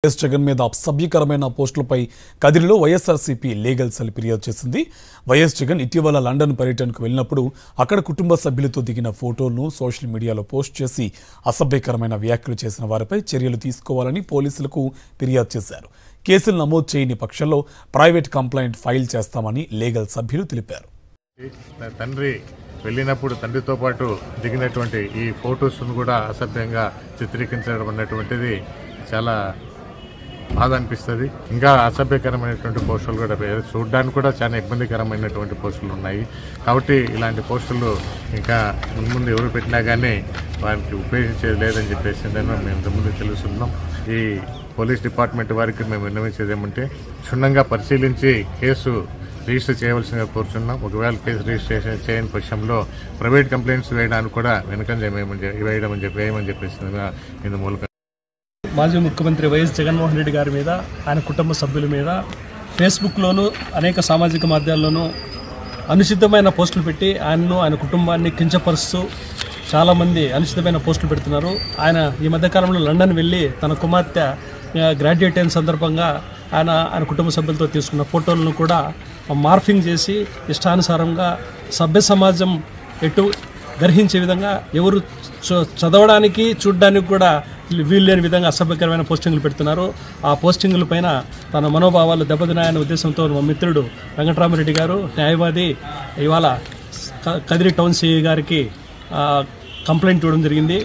YS Jagan మీద అసభ్యకరమైన పోస్టులపై కదిరిలో YSRCP legal cell ఫిర్యాదు చేసింది. వైఎస్ జగన్ ఇటీవల లండన్ పర్యటనకు వెళ్లినప్పుడు అక్కడ కుటుంబ సభ్యులతో దిగిన ఫోటోలను సోషల్ మీడియాలో పోస్ట్ చేసి అసభ్యకరమైన వ్యాఖ్యలు చేసిన వారిపై చర్యలు తీసుకోవాలని పోలీసులకు ఫిర్యాదు చేశారు. కేసులు నమోదు చేయని పక్షంలో ప్రైవేట్ కంప్లైంట్ ఫైల్ చేస్తామని లీగల్ సభ్యులు తెలిపారు. తండ్రి వెళ్ళినప్పుడు తండ్రితో పాటు దిగినటువంటి ఈ ఫొటోస్ను కూడా అసభ్యంగా చిత్రీకరించడం అన్నటువంటిది చాలా బాధ అనిపిస్తుంది. ఇంకా అసభ్యకరమైనటువంటి పోస్టులు కూడా చూడడానికి కూడా చాలా ఇబ్బందికరమైనటువంటి పోస్టులు ఉన్నాయి. కాబట్టి ఇలాంటి పోస్టులు ఇంకా ముందు ఎవరు పెట్టినా కానీ వారికి ఉపయోగించేది లేదని చెప్పేసి మేము ఇంతకుముందు తెలుస్తున్నాం. ఈ పోలీస్ డిపార్ట్మెంట్ వారికి మేము విన్నవించేది ఏమంటే క్షుణ్ణంగా పరిశీలించి కేసు రిజిస్టర్ చేయవలసిందిగా కోరుచున్నాం. ఒకవేళ కేసు రిజిస్ట్రేషన్ చేయని పక్షంలో ప్రైవేట్ కంప్లైంట్స్ వేయడానికి కూడా వెనకంజ వేయమని చెప్పేసి ఇందు మూలక మాజీ ముఖ్యమంత్రి వైఎస్ జగన్మోహన్ రెడ్డి గారి మీద, ఆయన కుటుంబ సభ్యుల మీద ఫేస్బుక్లోనూ అనేక సామాజిక మాధ్యమాల్లోనూ అనుచితమైన పోస్టులు పెట్టి ఆయన కుటుంబాన్ని కించపరుస్తూ చాలామంది అనుచితమైన పోస్టులు పెడుతున్నారు. ఆయన ఈ మధ్యకాలంలో లండన్ వెళ్ళి తన కుమార్తె గ్రాడ్యుయేట్ అయిన సందర్భంగా ఆయన కుటుంబ సభ్యులతో తీసుకున్న ఫోటోలను కూడా మార్ఫింగ్ చేసి ఇష్టానుసారంగా సభ్య సమాజం ఎటు గ్రహించే విధంగా ఎవరు చదవడానికి చూడడానికి కూడా వీల్లేని విధంగా అసభ్యకరమైన పోస్టింగ్లు పెడుతున్నారు. ఆ పోస్టింగుల పైన తన మనోభావాలు దెబ్బతినాయనే ఉద్దేశంతో మా మిత్రుడు వెంకటరామరెడ్డి గారు న్యాయవాది ఇవాళ కదిరి టౌన్ సిఐ గారికి కంప్లైంట్ ఇవ్వడం జరిగింది.